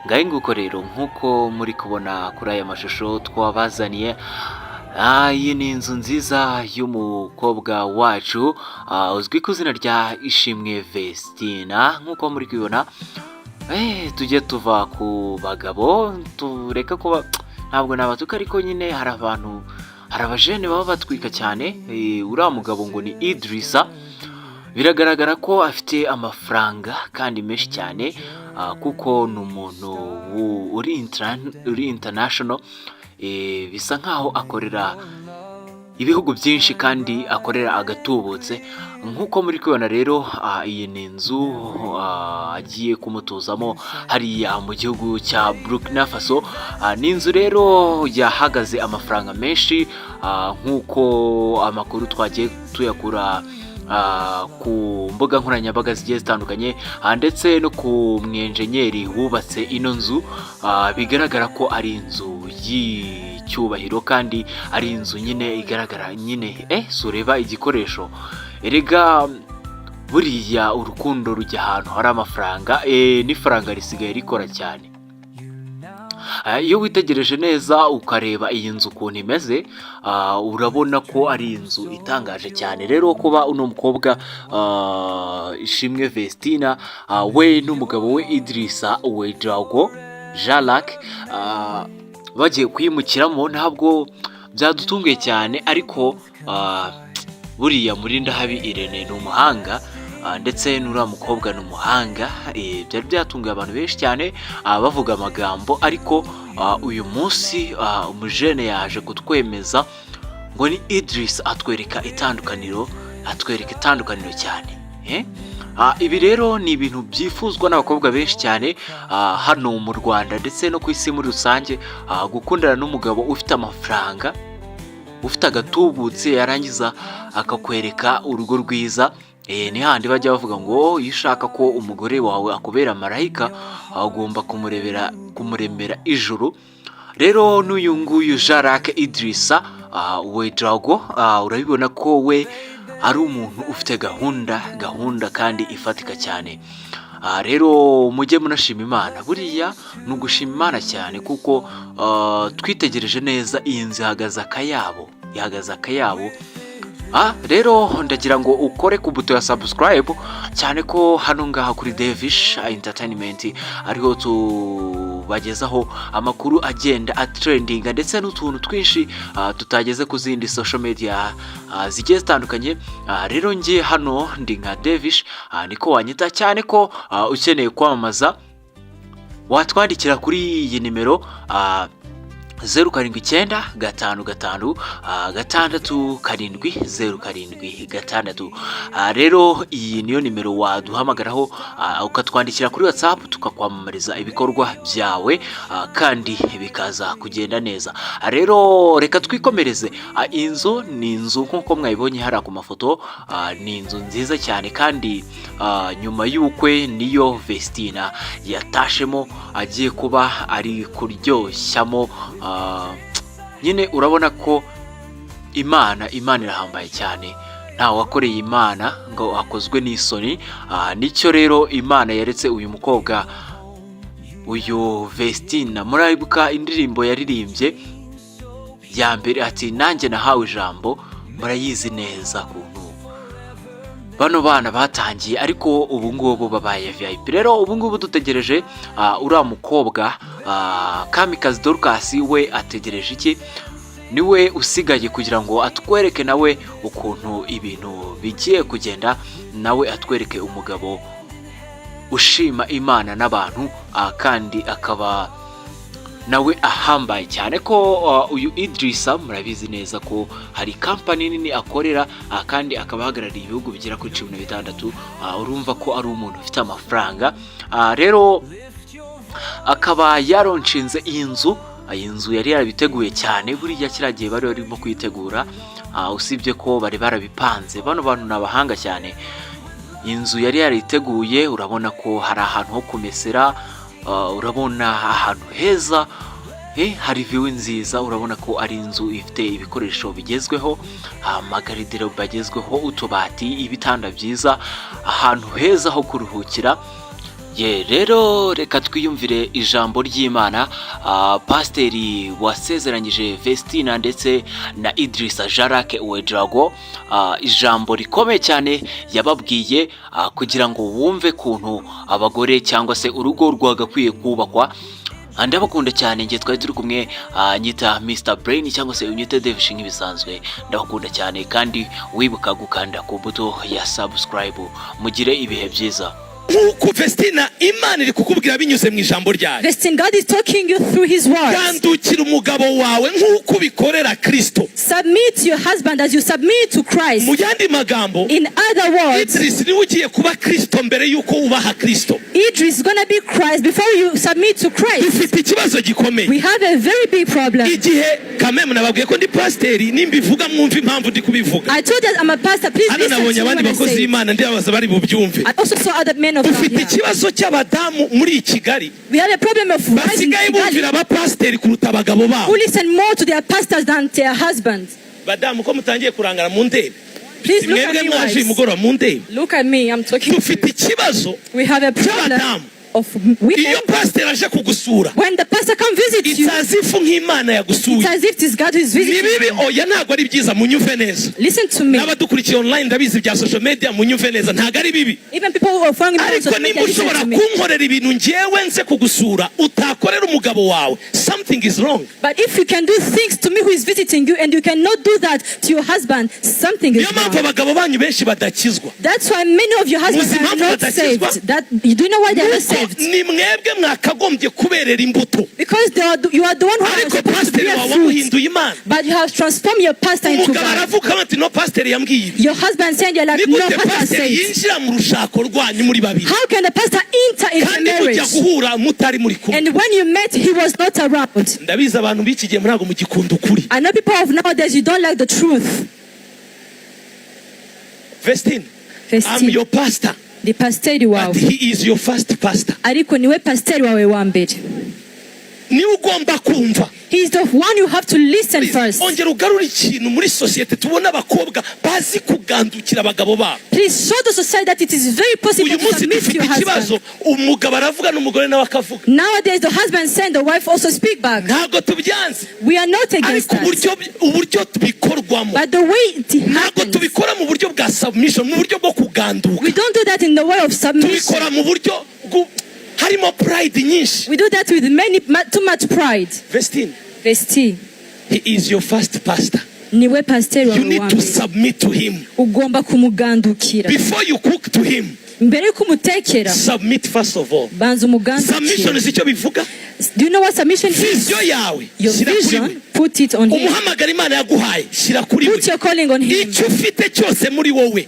ngahe nguko rero nkuko muri kubona kuri aya mashusho twabazaniye iyi ni inzu nziza y'umukobwa wacu uzwi ku izina rya Ishimwe Vestine. Nkuko muri kubibona tujye tuva ku bagabo tureka kuba ntabwo nabatuka, ariko nyine hari abajene baba batwika cyane. Uriya mugabo ngo ni Idrissa, biragaragara ko afite amafaranga kandi menshi cyane, kuko ni umuntu uri international. Bisa nkaho akorera ibihugu byinshi kandi akorera agatubutse. Nkuko muri kubona rero iyi ni inzu agiye kumutuzamo hariya mu gihugu cya Burkina Faso. Ni inzu rero yahagaze amafaranga menshi, nkuko amakuru twagiye tuyakura ku mbuga nkoranyambaga zigiye zitandukanye, ndetse no ku mwenjenyeri wubatse ino nzu. Bigaragara ko ari inzu y'icyubahiro kandi ari inzu nyine igaragara nyine sureba igikoresho. Erega buriya urukundo rujya ahantu hari amafaranga, n'ifaranga risigaye rikora cyane. Iyo witegereje neza ukareba iyi nzu ukuntu imeze, urabona ko ari inzu itangaje cyane. Rero kuba uno mukobwa Ishimwe Vestine we n'umugabo we Idrissa bagiye kwimukiramo ntabwo byadutunguye cyane, ariko buriya Murindahabi Irene ni umuhanga, ndetse n'uriya mukobwa ni umuhanga. Byari byatunguye abantu benshi cyane bavuga amagambo, ariko uyu munsi umujene yaje kutwemeza ngo ni Idriss atwereka itandukaniro cyane. Ibi rero ni ibintu byifuzwa n'abakobwa benshi cyane hano mu Rwanda ndetse no ku isi muri rusange, gukundana n'umugabo ufite amafaranga, ufite agatubutse, yarangiza akakwereka urugo rwiza. Ni handi bajya bavuga ngo iyo ushaka ko umugore wawe akubera marayika ugomba kumuremera ijuru. Rero n'uyu nguyu Idrissa urabibona ko we ari umuntu ufite gahunda kandi ifatika cyane. Rero mujye munashima Imana, buriya ni ugushima Imana cyane, kuko twitegereje neza iyi nzu ihagaze akayabo. Rero ndagira ngo ukore ku buto ya subscribe, cyane ko hano ngaha kuri Devish Entertainment ariho tubagezaho amakuru agenda atrendinga, ndetse n'utuntu twinshi tutageze ku zindi social media zigiye zitandukanye. Rero ngiye hano ndi nka Devish, niko wanyita, cyane ko ukeneye kwamamaza watwandikira kuri iyi nimero 0795567076. Rero iyi niyo nimero waduhamagaraho ukatwandikira kuri WhatsApp tukakwamamariza ibikorwa byawe kandi bikaza kugenda neza. Rero reka twikomereze. Inzu ni inzu nkuko mwayibonye hari ku mafoto, ni inzu nziza cyane, kandi nyuma y'ubukwe niyo Vestine yatashemo agiye kuba ari kuryoshyamo. Nyine urabona ko Imana irahambaye cyane, nta wakoreye Imana ngo akozwe n'isoni. Nicyo rero Imana yaretse uyu mukobwa, uyu Vestine. Murabibuka indirimbo yaririmbye ya mbere ati nanjye nahawe ijambo, murayizi neza kuntu bano bana batangiye, ariko ubu ngubu babaye VIP. Rero ubu ngubu dutegereje uriya mukobwa Kamikazi Dorcas, we ategereje iki? Niwe usigaye kugira ngo atwereke nawe ukuntu ibintu bigiye kugenda, nawe atwereke umugabo ushima Imana n'abantu, kandi akaba nawe ahambaye cyane. Ko uyu Idrissa murabizi neza ko hari company nini akorera, kandi akaba ahagarariye ibihugu bigera kuri 16. Urumva ko ari umuntu ufite amafaranga. Rero akaba yaronshinze iyi nzu yari yarabiteguye cyane, buriya kiragiye bari barimo kwitegura, usibye ko bari barabipanze. Bano bantu nabahanga cyane. Inzu yari yariteguye, urabona ko hari ahantu ho kumesera, urabona ahantu heza, hari view nziza. Urabona ko ari inzu ifite ibikoresho bigezweho, amagaridero bagezweho, utubati, ibitanda byiza, ahantu heza ho kuruhukira. ye rero reka twiyumvire ijambo ry'Imana. Pasiteri wasezeranyije Vestine ndetse na Idrissa Jarake Uwedrago, ijambo rikomeye cyane yababwiye kugira ngo wumve kuntu abagore cyangwa se urugo rwagakwiye kubakwa. Ndabakunda cyane, ngiye twari turi kumwe, nyita Mr Brain cyangwa se unyite Devish nk'ibisanzwe. Ndabakunda cyane kandi wibuka gukanda ku buto ya subscribe. Mugire ibihe byiza. Nkuko Vestine Imana iri kukubwira binyuze mu ijambo ryayo. Vestine, God is talking you through his words. Gandukira umugabo wawe nkuko bikorera Kristo. Submit to your husband as you submit to Christ. Mu yandi magambo, in other words, Idriss ni ugiye kuba Kristo mbere yuko ubaha Kristo. Idriss is going to be Christ before you submit to Christ. Dufite ikibazo gikomeye. We have a very big problem. Igihe kameme nababwiye ko ndi pasiteri, nimbivuga mwumva impamvu ndi kubivuga. I told you I'm a pastor, please listen to me when I say. I also saw other men of God here. Dufite ikibazo cy'abadamu muri Kigali. We have a problem of wives in Kigali who listen more to their pastors than their husbands. Badamu ko mutangiye kurangara mu ndebe. Please look at me, wives. Look at me, I'm talking. Dufite ikibazo. We have a problem of women. When the pastor comes visit you, it's as if it is God who is visiting you. Listen to me. Even people who are following me on social media, listen to me. Something is wrong. But if you can do things to me who is visiting you and you cannot do that to your husband, something is wrong. That's why many of your husbands are not saved. Do you know why they are not saved? Because you are the one who is supposed to be a fruit. But you have transformed your pastor into God. Your husband said, you're like, no, pastor said. How can the pastor enter into marriage? And when you met, he was not around. I know people of nowadays, you don't like the truth. Vestine, I'm your pastor. The pastor but he is your first pastor. Ariko niwe pastor wawe wa mbere. Ni ugomba kumva. He is the one you have to listen first. Ongera ugarura ikintu muri society tubona abakobwa bazi kugandukira abagabo babo. Please show the society that it is very possible to submit to your husband. Umugabo aravuga n'umugore nawe akavuga. Nowadays the husband send the wife also speak back. Ntago tubyanze. We are not against that. Uburyo tubikorwamo. But the way it happens. Ntago tubikora mu buryo bwa submission, mu buryo bwo kuganduka. We don't do that in the way of submission. Tubikora mu buryo harimo pride nyinshi. We do that with too much pride. Vestine. He is your first pastor. Niwe pastor wawe. You need to submit to him. Ugomba kumugandukira. Before you cook to him. Mbere yuko umutekera. Submit first of all. Banza umugandukira. Submission is icyo bivuga. Do you know what submission is? Vision yawe. Your vision, put it on him. Umuhamagara Imana yaguhaye, shira kuri we. Put your calling on him. Icyo ufite cyose muri wowe.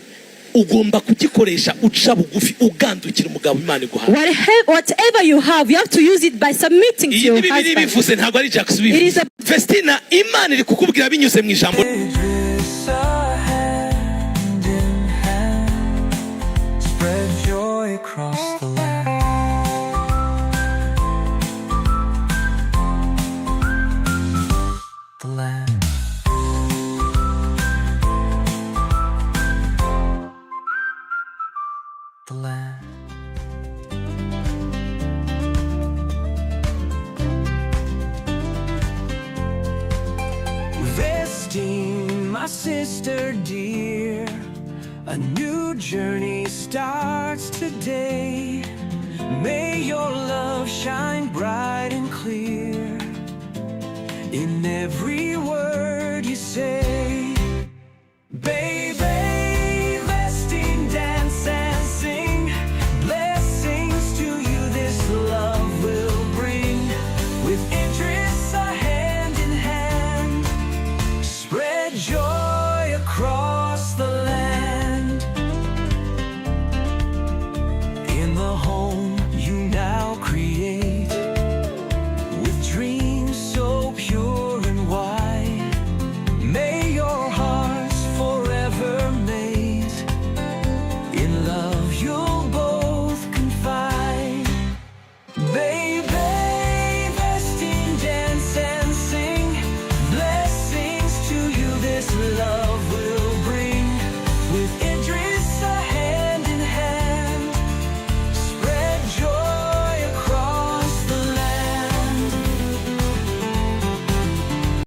Ugomba kugikoresha uca bugufi ugandukira umugabo Imana iguhaye. Whatever you have, you have to use it by submitting to your husband. Bivuze ntabwo ari Jack's bivuze. It is a Vestine Imana iri kukubwira binyuze mu ijambo. Spread joy across the land. The land. The land. Vestine, my sister dear, a new journey starts today. May your love shine bright and clear in every